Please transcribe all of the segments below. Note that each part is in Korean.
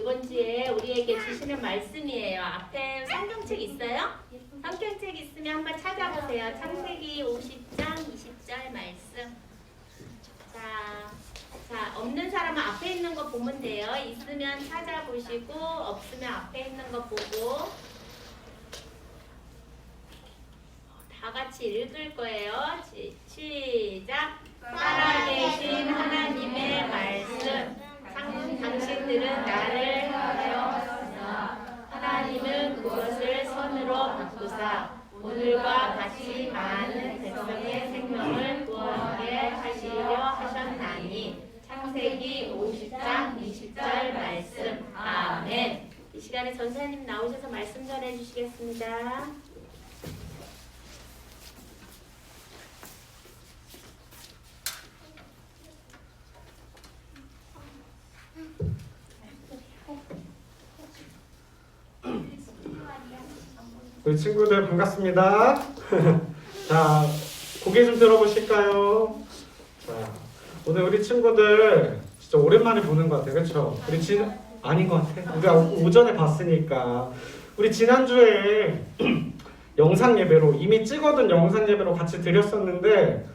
이번 주에 우리에게 주시는 말씀이에요. 앞에 성경책 있어요? 성경책 있으면 한번 찾아보세요. 창세기 50장 20절 말씀. 자, 없는 사람은 앞에 있는 거 보면 돼요. 있으면 찾아보시고 없으면 앞에 있는 거 보고 다 같이 읽을 거예요. 시작. 살아계신 하나님의 말씀. 당신들은 나를 하였으나 하나님은 그것을 선으로 바꾸사 오늘과 같이 많은 백성의 생명을 구원하게 하시려 하셨나니. 창세기 50장 20절 말씀. 아멘. 이 시간에 전사님 나오셔서 말씀 전해 주시겠습니다. 우리 친구들 반갑습니다. 자, 고개 좀 들어보실까요? 자, 오늘 우리 친구들 진짜 오랜만에 보는 것 같아요. 그렇죠? 우리 아닌 것 같아. 우리가 오전에 봤으니까. 우리 지난주에 영상 예배로 이미 찍어둔 영상 예배로 같이 드렸었는데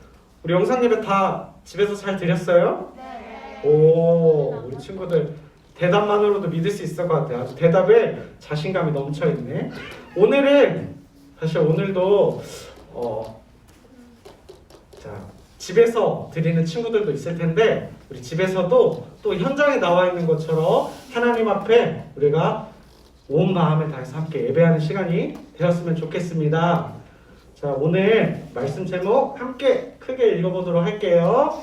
우리 영상 예배 다 집에서 잘 드렸어요? 네. 오, 우리 친구들 대답만으로도 믿을 수 있을 것 같아요. 아주 대답에 자신감이 넘쳐있네. 오늘은 사실 오늘도 자, 집에서 드리는 친구들도 있을 텐데 우리 집에서도 또 현장에 나와 있는 것처럼 하나님 앞에 우리가 온 마음을 다해서 함께 예배하는 시간이 되었으면 좋겠습니다. 자, 오늘 말씀 제목 함께 크게 읽어보도록 할게요.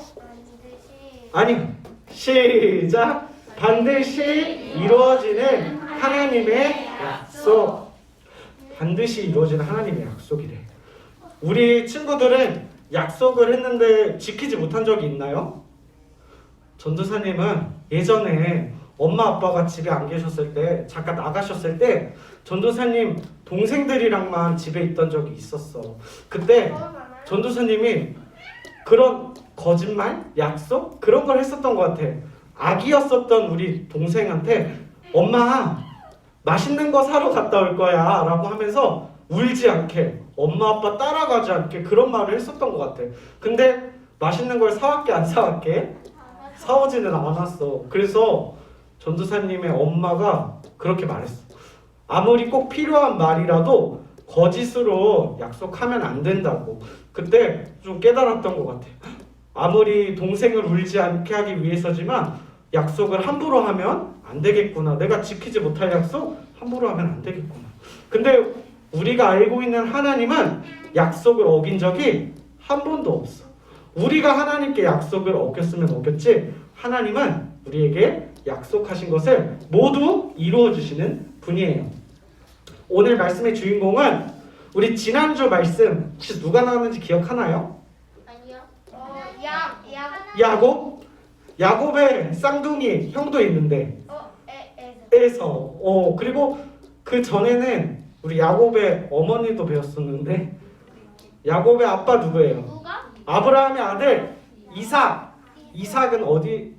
아니, 시작! 반드시 이루어지는 하나님의 약속. 반드시 이루어지는 하나님의 약속이래. 우리 친구들은 약속을 했는데 지키지 못한 적이 있나요? 전도사님은 예전에 엄마 아빠가 집에 안 계셨을 때 잠깐 나가셨을 때 전도사님 동생들이랑만 집에 있던 적이 있었어. 그때 전도사님이 그런 거짓말, 약속 그런 걸 했었던 것 같아. 아기였었던 우리 동생한테 엄마 맛있는 거 사러 갔다 올 거야 라고 하면서 울지 않게 엄마 아빠 따라가지 않게 그런 말을 했었던 것 같아. 근데 맛있는 걸 사왔게 안 사왔게? 사오지는 않았어. 그래서 전도사님의 엄마가 그렇게 말했어. 아무리 꼭 필요한 말이라도 거짓으로 약속하면 안 된다고. 그때 좀 깨달았던 것 같아. 아무리 동생을 울지 않게 하기 위해서지만 약속을 함부로 하면 안 되겠구나. 내가 지키지 못할 약속 함부로 하면 안 되겠구나. 근데 우리가 알고 있는 하나님은 약속을 어긴 적이 한 번도 없어. 우리가 하나님께 약속을 어겼으면 어겼지 하나님은 우리에게 약속하신 것을 모두 이루어 주시는 분이에요. 오늘 말씀의 주인공은 우리 지난주 말씀 혹시 누가 나왔는지 기억하나요? 아니요. 야곱? 야곱의 쌍둥이 형도 있는데 에서 그리고 그 전에는 우리 야곱의 어머니도 배웠었는데 야곱의 아빠 누구예요? 누가? 아브라함의 아들 이삭. 이삭은 어디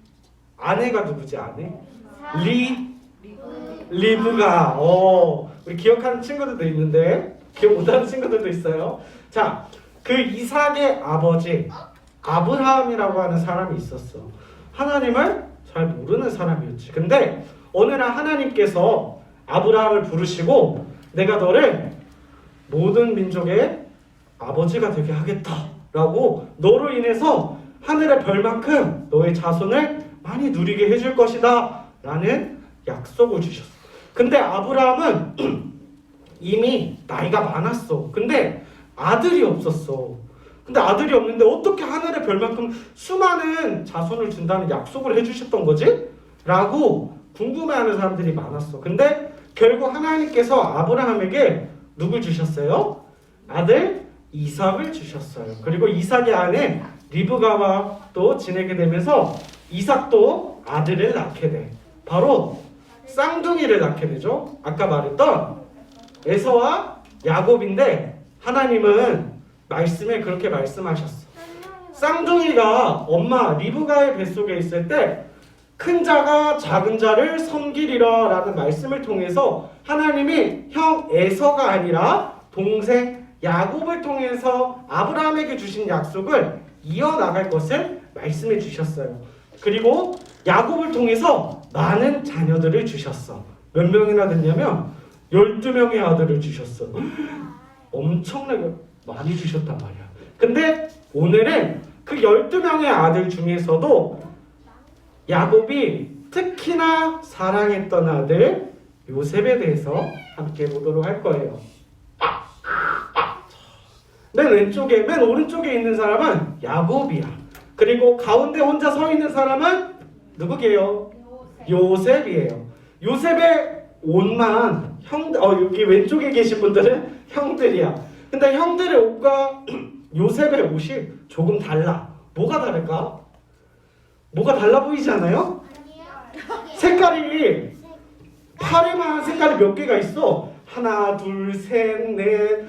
아내가 누구지? 아내? 리브가. 우리 기억하는 친구들도 있는데 기억 못하는 친구들도 있어요. 자, 그 이삭의 아버지 아브라함이라고 하는 사람이 있었어. 하나님을 잘 모르는 사람이었지. 근데 어느 날 하나님께서 아브라함을 부르시고 내가 너를 모든 민족의 아버지가 되게 하겠다라고 너로 인해서 하늘의 별만큼 너의 자손을 많이 누리게 해줄 것이다 라는 약속을 주셨어. 근데 아브라함은 이미 나이가 많았어. 근데 아들이 없었어. 근데 아들이 없는데 어떻게 하늘의 별만큼 수많은 자손을 준다는 약속을 해주셨던 거지? 라고 궁금해하는 사람들이 많았어. 근데 결국 하나님께서 아브라함에게 누굴 주셨어요? 아들 이삭을 주셨어요. 그리고 이삭의 아내 리브가와 또 지내게 되면서 이삭도 아들을 낳게 돼. 바로 쌍둥이를 낳게 되죠. 아까 말했던 에서와 야곱인데 하나님은 말씀에 그렇게 말씀하셨어. 쌍둥이가 엄마 리브가의 뱃속에 있을 때 큰 자가 작은 자를 섬기리라 라는 말씀을 통해서 하나님이 형 에서가 아니라 동생 야곱을 통해서 아브라함에게 주신 약속을 이어나갈 것을 말씀해 주셨어요. 그리고 야곱을 통해서 많은 자녀들을 주셨어. 몇 명이나 됐냐면 12명의 아들을 주셨어. 엄청나게 많이 주셨단 말이야. 근데 오늘은 그 12명의 아들 중에서도 야곱이 특히나 사랑했던 아들 요셉에 대해서 함께 보도록 할 거예요. 맨 오른쪽에 있는 사람은 야곱이야. 그리고 가운데 혼자 서 있는 사람은 누구게요? 요셉이에요. 요셉의 옷만 여기 왼쪽에 계신 분들은 형들이야. 근데 형들의 옷과 요셉의 옷이 조금 달라. 뭐가 다를까? 뭐가 달라 보이지 않아요? 색깔이 팔에만 색깔이 몇 개가 있어. 하나, 둘, 셋, 넷,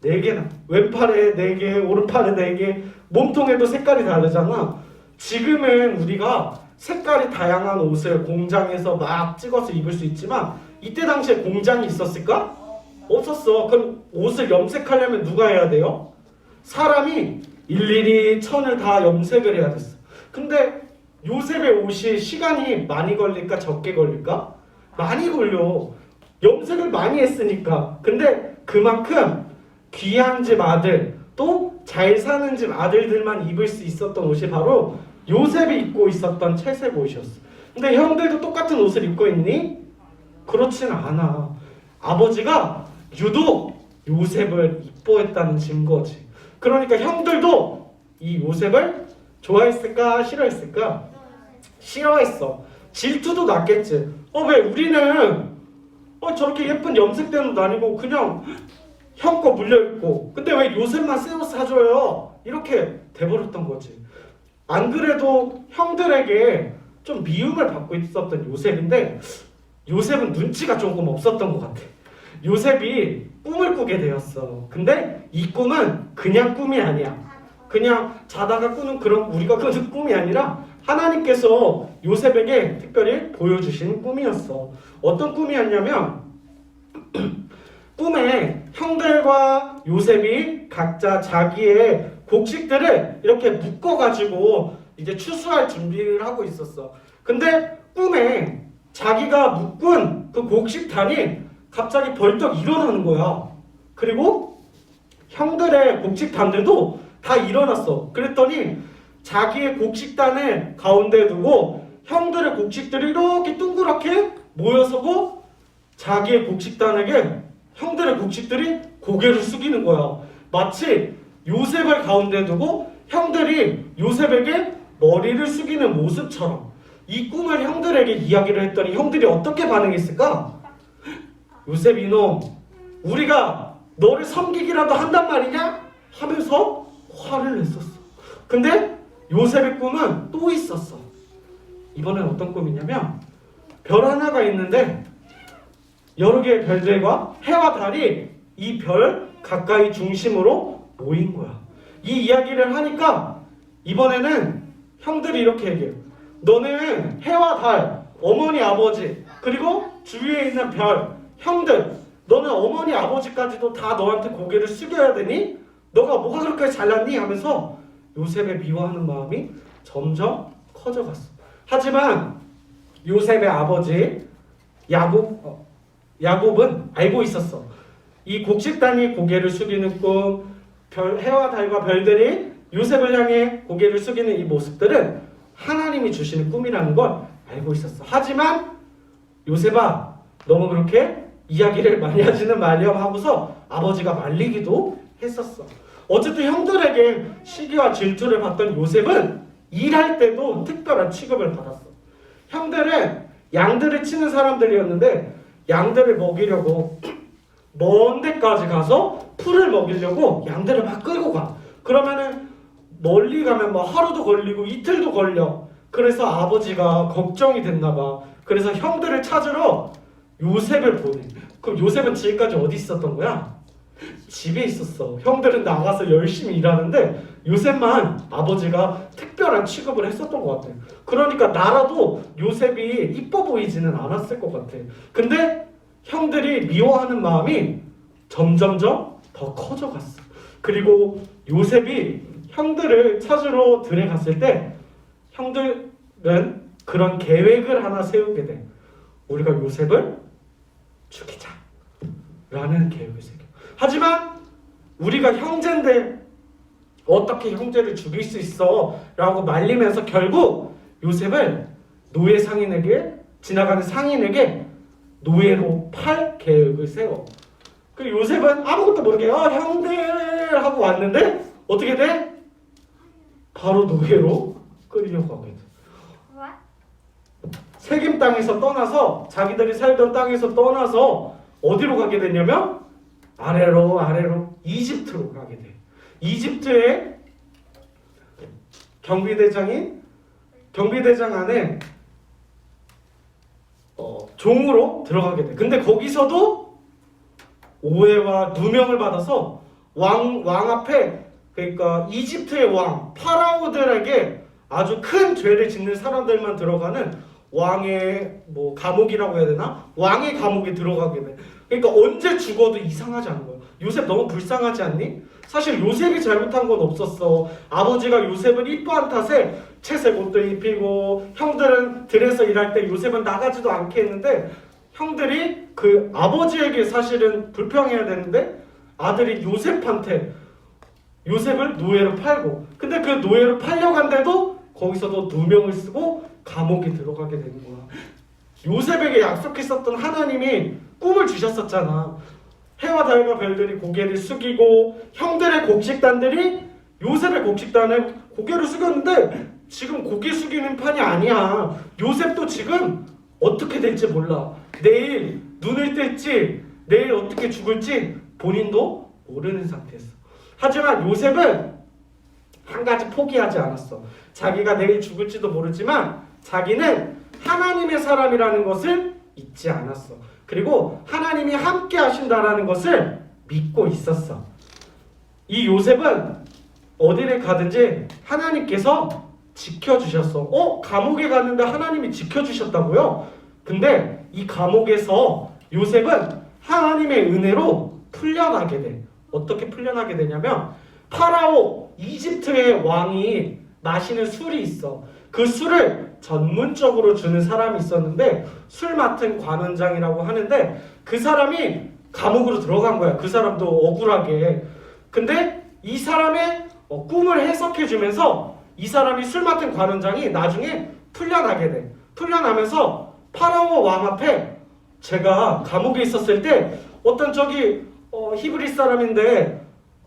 네 개나. 왼팔에 네 개, 오른팔에 네 개. 몸통에도 색깔이 다르잖아. 지금은 우리가 색깔이 다양한 옷을 공장에서 막 찍어서 입을 수 있지만 이때 당시에 공장이 있었을까? 없었어. 그럼 옷을 염색하려면 누가 해야 돼요? 사람이 일일이 천을 다 염색을 해야 됐어. 근데 요셉의 옷이 시간이 많이 걸릴까 적게 걸릴까? 많이 걸려. 염색을 많이 했으니까. 근데 그만큼 귀한 집 아들 또 잘 사는 집 아들들만 입을 수 있었던 옷이 바로 요셉이 입고 있었던 채색 옷이었어. 근데 형들도 똑같은 옷을 입고 있니? 그렇진 않아. 아버지가 유독 요셉을 이뻐했다는 증거지. 그러니까 형들도 이 요셉을 좋아했을까 싫어했을까? 싫어했어. 질투도 났겠지. 왜 우리는 저렇게 예쁜 염색된 옷 아니고 그냥 형 거 물려입고 근데 왜 요셉만 새 옷 사줘요? 이렇게 돼버렸던 거지. 안 그래도 형들에게 좀 미움을 받고 있었던 요셉인데 요셉은 눈치가 조금 없었던 것 같아. 요셉이 꿈을 꾸게 되었어. 근데 이 꿈은 그냥 꿈이 아니야. 그냥 자다가 꾸는 그런 우리가 꾸는 꿈이 아니라 하나님께서 요셉에게 특별히 보여주신 꿈이었어. 어떤 꿈이었냐면 꿈에 형들과 요셉이 각자 자기의 곡식들을 이렇게 묶어가지고 이제 추수할 준비를 하고 있었어. 근데 꿈에 자기가 묶은 그 곡식단이 갑자기 벌떡 일어나는 거야. 그리고 형들의 곡식단들도 다 일어났어. 그랬더니 자기의 곡식단을 가운데 두고 형들의 곡식들이 이렇게 둥그랗게 모여서고 자기의 곡식단에게 형들의 곡식들이 고개를 숙이는 거야. 마치 요셉을 가운데 두고 형들이 요셉에게 머리를 숙이는 모습처럼 이 꿈을 형들에게 이야기를 했더니 형들이 어떻게 반응했을까? 요셉 이놈, 우리가 너를 섬기기라도 한단 말이냐? 하면서 화를 냈었어. 근데 요셉의 꿈은 또 있었어. 이번엔 어떤 꿈이냐면 별 하나가 있는데 여러 개의 별들과 해와 달이 이 별 가까이 중심으로 모인 거야. 이 이야기를 하니까 이번에는 형들이 이렇게 얘기해요. 너는 해와 달, 어머니 아버지 그리고 주위에 있는 별, 형들 너는 어머니 아버지까지도 다 너한테 고개를 숙여야 되니? 너가 뭐가 그렇게 잘났니? 하면서 요셉의 미워하는 마음이 점점 커져갔어. 하지만 요셉의 아버지 야곱은 알고 있었어. 이 곡식단이 고개를 숙이는 꿈, 해와 달과 별들이 요셉을 향해 고개를 숙이는 이 모습들은 하나님이 주시는 꿈이라는 걸 알고 있었어. 하지만 요셉아, 너무 그렇게 이야기를 많이 하지는 말렴 하고서 아버지가 말리기도 했었어. 어쨌든 형들에게 시기와 질투를 받던 요셉은 일할 때도 특별한 취급을 받았어. 형들은 양들을 치는 사람들이었는데 양들을 먹이려고 먼 데까지 가서 풀을 먹이려고 양들을 막 끌고 가. 그러면은 멀리 가면 뭐 하루도 걸리고 이틀도 걸려. 그래서 아버지가 걱정이 됐나 봐. 그래서 형들을 찾으러 요셉을 보내. 그럼 요셉은 지금까지 어디 있었던 거야? 집에 있었어. 형들은 나가서 열심히 일하는데 요셉만 아버지가 특별한 취급을 했었던 것 같아. 그러니까 나라도 요셉이 이뻐 보이지는 않았을 것 같아. 근데 형들이 미워하는 마음이 점점점 더 커져갔어. 그리고 요셉이 형들을 찾으러 들에 갔을 때 형들은 그런 계획을 하나 세우게 돼. 우리가 요셉을 죽이자 라는 계획을 세워. 하지만 우리가 형제인데 어떻게 형제를 죽일 수 있어? 라고 말리면서 결국 요셉을 노예 상인에게, 지나가는 상인에게 노예로 팔 계획을 세워. 그 요셉은 아무것도 모르게 형들 하고 왔는데 어떻게 돼? 바로 노예로 끌려가게 돼. 세겜 땅에서 떠나서, 자기들이 살던 땅에서 떠나서 어디로 가게 되냐면 아래로 이집트로 가게 돼. 이집트의 경비대장 안에 종으로 들어가게 돼. 근데 거기서도 오해와 누명을 받아서 왕 앞에, 그러니까 이집트의 왕 파라오들에게 아주 큰 죄를 짓는 사람들만 들어가는 왕의 감옥이라고 해야 되나? 왕의 감옥에 들어가게 돼. 그러니까 언제 죽어도 이상하지 않은 거야. 요셉 너무 불쌍하지 않니? 사실 요셉이 잘못한 건 없었어. 아버지가 요셉을 이뻐한 탓에 채색 옷도 입히고, 형들은 들에서 일할 때 요셉은 나가지도 않게 했는데 형들이 그 아버지에게 사실은 불평해야 되는데 아들이 요셉한테 요셉을 노예로 팔고, 근데 그 노예로 팔려간데도 거기서도 누명을 쓰고 감옥에 들어가게 되는 거야. 요셉에게 약속했었던 하나님이 꿈을 주셨었잖아. 해와 달과 별들이 고개를 숙이고 형들의 곡식단들이 요셉의 곡식단에 고개를 숙였는데 지금 고개 숙이는 판이 아니야. 요셉도 지금 어떻게 될지 몰라. 내일 눈을 뜰지, 내일 어떻게 죽을지 본인도 모르는 상태였어. 하지만 요셉은 한 가지 포기하지 않았어. 자기가 내일 죽을지도 모르지만 자기는 하나님의 사람이라는 것을 잊지 않았어. 그리고 하나님이 함께 하신다라는 것을 믿고 있었어. 이 요셉은 어디를 가든지 하나님께서 지켜주셨어. 감옥에 갔는데 하나님이 지켜주셨다고요? 근데 이 감옥에서 요셉은 하나님의 은혜로 풀려나게 돼. 어떻게 풀려나게 되냐면 파라오, 이집트의 왕이 마시는 술이 있어. 그 술을 전문적으로 주는 사람이 있었는데 술 맡은 관원장이라고 하는데 그 사람이 감옥으로 들어간 거야. 그 사람도 억울하게. 근데 이 사람의 꿈을 해석해 주면서 이 사람이 술 맡은 관원장이 나중에 풀려나게 돼. 풀려나면서 파라오 왕 앞에 제가 감옥에 있었을 때 어떤 히브리 사람인데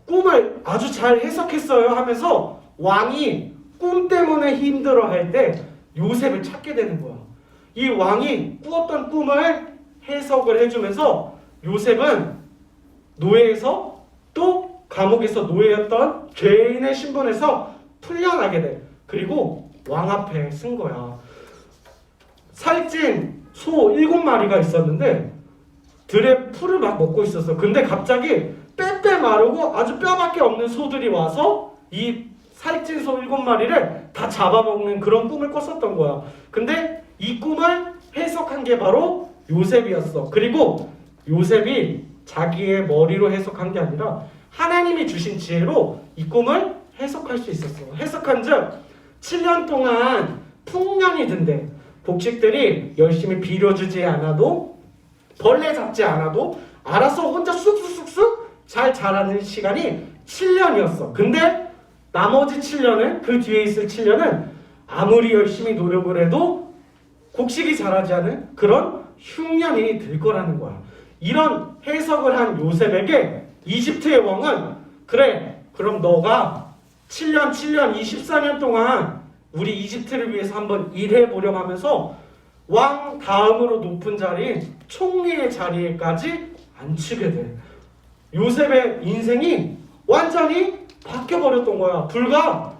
꿈을 아주 잘 해석했어요 하면서 왕이 꿈 때문에 힘들어할 때 요셉을 찾게 되는 거야. 이 왕이 꾸었던 꿈을 해석을 해주면서 요셉은 노예에서 또 감옥에서 노예였던 죄인의 신분에서 풀려나게 돼. 그리고 왕 앞에 쓴 거야. 살찐 소 7마리가 있었는데 들에 풀을 막 먹고 있었어. 근데 갑자기 빼빼 마르고 아주 뼈밖에 없는 소들이 와서 이 살찐 소 7마리를 다 잡아먹는 그런 꿈을 꿨었던 거야. 근데 이 꿈을 해석한 게 바로 요셉이었어. 그리고 요셉이 자기의 머리로 해석한 게 아니라 하나님이 주신 지혜로 이 꿈을 해석할 수 있었어. 해석한 즉 7년 동안 풍년이 든대. 곡식들이 열심히 비료주지 않아도, 벌레 잡지 않아도 알아서 혼자 쑥쑥쑥쑥 잘 자라는 시간이 7년이었어. 근데 나머지 7년은, 그 뒤에 있을 7년은 아무리 열심히 노력을 해도 곡식이 자라지 않은 그런 흉년이 들 거라는 거야. 이런 해석을 한 요셉에게 이집트의 왕은 그래, 그럼 너가 7년 24년 동안 우리 이집트를 위해서 한번 일해보렴 하면서 왕 다음으로 높은 자리인 총리의 자리에까지 앉히게 돼. 요셉의 인생이 완전히 바뀌어버렸던 거야. 불과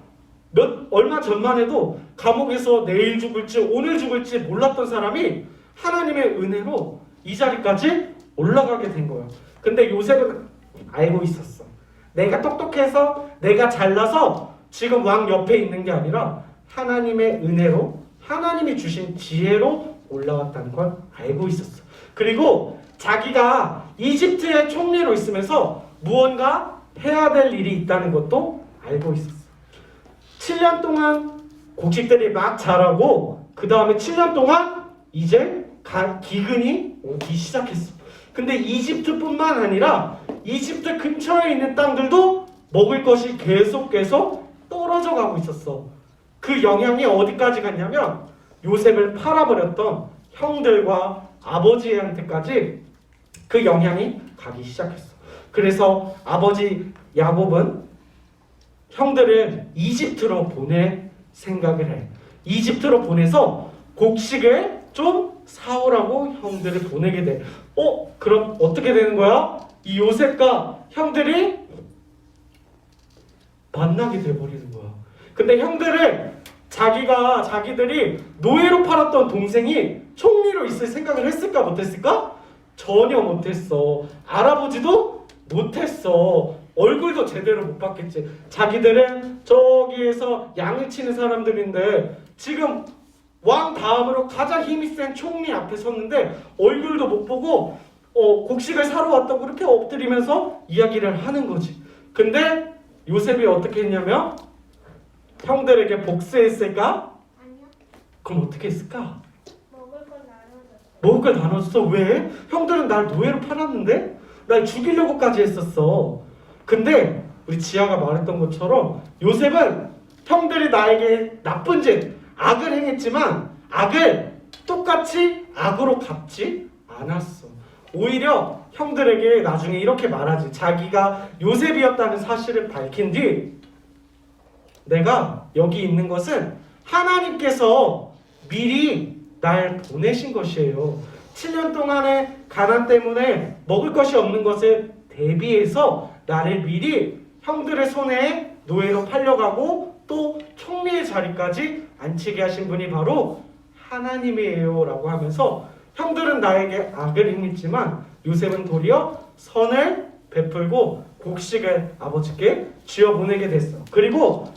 얼마 전만 해도 감옥에서 내일 죽을지 오늘 죽을지 몰랐던 사람이 하나님의 은혜로 이 자리까지 올라가게 된 거야. 근데 요셉은 알고 있었어. 내가 똑똑해서 내가 잘나서 지금 왕 옆에 있는 게 아니라 하나님의 은혜로 하나님이 주신 지혜로 올라왔다는 걸 알고 있었어. 그리고 자기가 이집트의 총리로 있으면서 무언가 해야 될 일이 있다는 것도 알고 있었어. 7년 동안 곡식들이 막 자라고 그 다음에 7년 동안 이제 기근이 오기 시작했어. 근데 이집트뿐만 아니라 이집트 근처에 있는 땅들도 먹을 것이 계속 떨어져 가고 있었어. 그 영향이 어디까지 갔냐면 요셉을 팔아버렸던 형들과 아버지한테까지 그 영향이 가기 시작했어. 그래서 아버지 야곱은 형들을 이집트로 보낼 생각을 해. 이집트로 보내서 곡식을 좀 사오라고 형들을 보내게 돼. 그럼 어떻게 되는 거야? 이 요셉과 형들이 만나게 돼버리는 거야. 근데 형들을 자기들이 노예로 팔았던 동생이 총리로 있을 생각을 했을까 못했을까? 전혀 못했어. 알아보지도 못했어. 얼굴도 제대로 못 봤겠지. 자기들은 저기에서 양을 치는 사람들인데 지금 왕 다음으로 가장 힘이 센 총리 앞에 섰는데 얼굴도 못 보고 곡식을 사러 왔다고 그렇게 엎드리면서 이야기를 하는 거지. 근데 요셉이 어떻게 했냐면 형들에게 복수했을까? 아니요. 그럼 어떻게 했을까? 먹을 건 나눠줬어. 먹을 걸 나눴어. 왜? 형들은 날 노예로 팔았는데? 날 죽이려고까지 했었어. 근데 우리 지아가 말했던 것처럼 요셉은 형들이 나에게 나쁜 짓, 악을 행했지만 악을 똑같이 악으로 갚지 않았어. 오히려 형들에게 나중에 이렇게 말하지. 자기가 요셉이었다는 사실을 밝힌 뒤 내가 여기 있는 것은 하나님께서 미리 날 보내신 것이에요. 7년 동안의 가난 때문에 먹을 것이 없는 것을 대비해서 나를 미리 형들의 손에 노예로 팔려가고 또 총리의 자리까지 앉히게 하신 분이 바로 하나님이에요 라고 하면서 형들은 나에게 악을 행했지만 요셉은 도리어 선을 베풀고 곡식을 아버지께 쥐어보내게 됐어. 그리고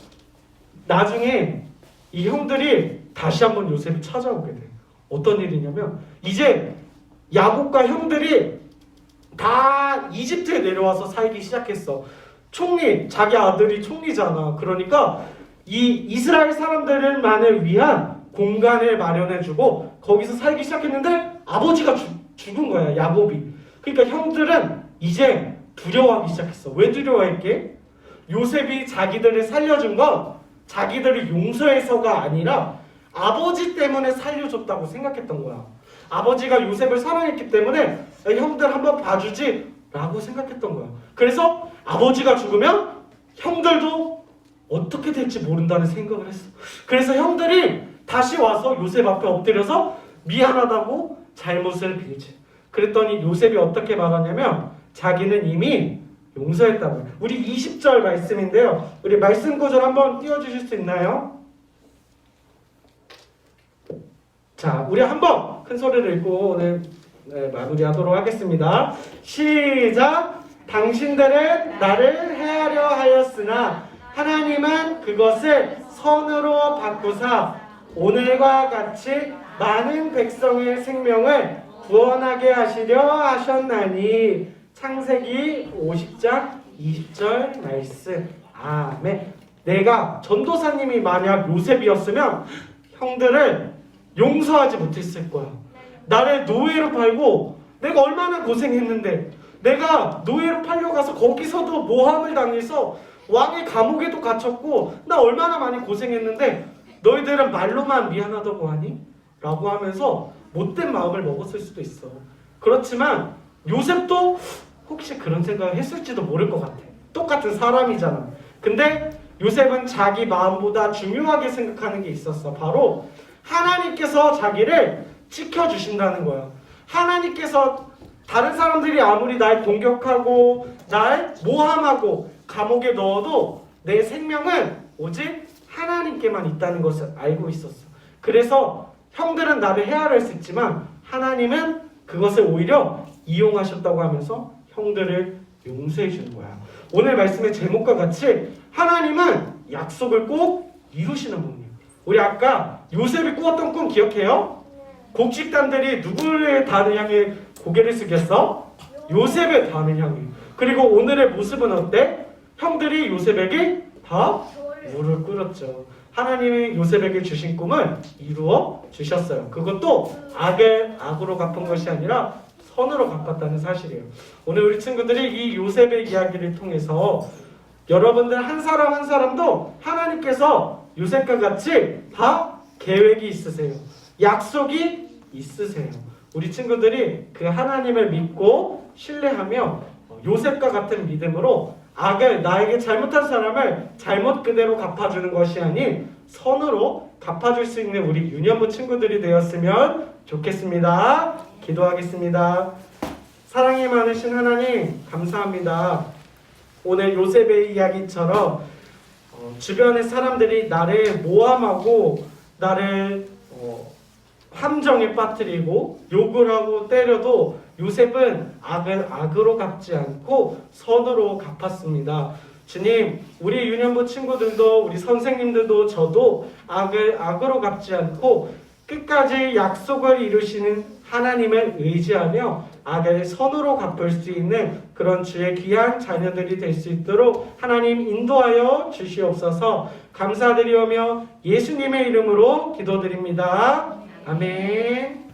나중에 이 형들이 다시 한번 요셉을 찾아오게 돼. 어떤 일이냐면 이제 야곱과 형들이 다 이집트에 내려와서 살기 시작했어. 자기 아들이 총리잖아. 그러니까 이 이스라엘 사람들만을 위한 공간을 마련해주고 거기서 살기 시작했는데 아버지가 죽은 거야, 야곱이. 그러니까 형들은 이제 두려워하기 시작했어. 왜 두려워했게? 요셉이 자기들을 살려준 건 자기들을 용서해서가 아니라 아버지 때문에 살려줬다고 생각했던 거야. 아버지가 요셉을 사랑했기 때문에 형들 한번 봐주지 라고 생각했던 거야. 그래서 아버지가 죽으면 형들도 어떻게 될지 모른다는 생각을 했어. 그래서 형들이 다시 와서 요셉 앞에 엎드려서 미안하다고 잘못을 빌지. 그랬더니 요셉이 어떻게 말하냐면 자기는 이미 용서했다고요. 우리 20절 말씀인데요. 우리 말씀 구절 한번 띄워주실 수 있나요? 자, 우리 한번 큰 소리를 읽고 오늘 마무리하도록 하겠습니다. 시작! 당신들은 나를 해하려 하였으나 하나님은 그것을 선으로 바꾸사 오늘과 같이 많은 백성의 생명을 구원하게 하시려 하셨나니. 창세기 50장 20절 말씀. 아멘. 내가 전도사님이 만약 요셉이었으면 형들을 용서하지 못했을 거야. 나를 노예로 팔고 내가 얼마나 고생했는데 내가 노예로 팔려가서 거기서도 모함을 당해서 왕의 감옥에도 갇혔고 나 얼마나 많이 고생했는데 너희들은 말로만 미안하다고 하니? 라고 하면서 못된 마음을 먹었을 수도 있어. 그렇지만 요셉도 혹시 그런 생각을 했을지도 모를 것 같아. 똑같은 사람이잖아. 근데 요셉은 자기 마음보다 중요하게 생각하는 게 있었어. 바로 하나님께서 자기를 지켜주신다는 거야. 하나님께서 다른 사람들이 아무리 날 공격하고 날 모함하고 감옥에 넣어도 내 생명은 오직 하나님께만 있다는 것을 알고 있었어. 그래서 형들은 나를 해하려 했지만 하나님은 그것을 오히려 이용하셨다고 하면서 형들을 용서해 주는 거야. 오늘 말씀의 제목과 같이 하나님은 약속을 꼭 이루시는 분이에요. 우리 아까 요셉이 꾸었던 꿈 기억해요? 곡식단들이 누구를 다음을 향해 고개를 숙였어? 요셉의 다음을 향해. 그리고 오늘의 모습은 어때? 형들이 요셉에게 다 물을 끓였죠. 하나님이 요셉에게 주신 꿈을 이루어 주셨어요. 그것도 악을 악으로 갚은 것이 아니라 선으로 갚았다는 사실이에요. 오늘 우리 친구들이 이 요셉의 이야기를 통해서 여러분들 한 사람 한 사람도 하나님께서 요셉과 같이 다 계획이 있으세요. 약속이 있으세요. 우리 친구들이 그 하나님을 믿고 신뢰하며 요셉과 같은 믿음으로 악을 나에게 잘못한 사람을 잘못 그대로 갚아주는 것이 아닌 선으로 갚아줄 수 있는 우리 유년부 친구들이 되었으면 좋겠습니다. 기도하겠습니다. 사랑이 많으신 하나님 감사합니다. 오늘 요셉의 이야기처럼 주변의 사람들이 나를 모함하고 나를 함정에 빠뜨리고 욕을 하고 때려도 요셉은 악을 악으로 갚지 않고 선으로 갚았습니다. 주님, 우리 유년부 친구들도 우리 선생님들도 저도 악을 악으로 갚지 않고 끝까지 약속을 이루시는 하나님을 의지하며 악을 선으로 갚을 수 있는 그런 주의 귀한 자녀들이 될 수 있도록 하나님 인도하여 주시옵소서. 감사드리오며 예수님의 이름으로 기도드립니다. 아멘.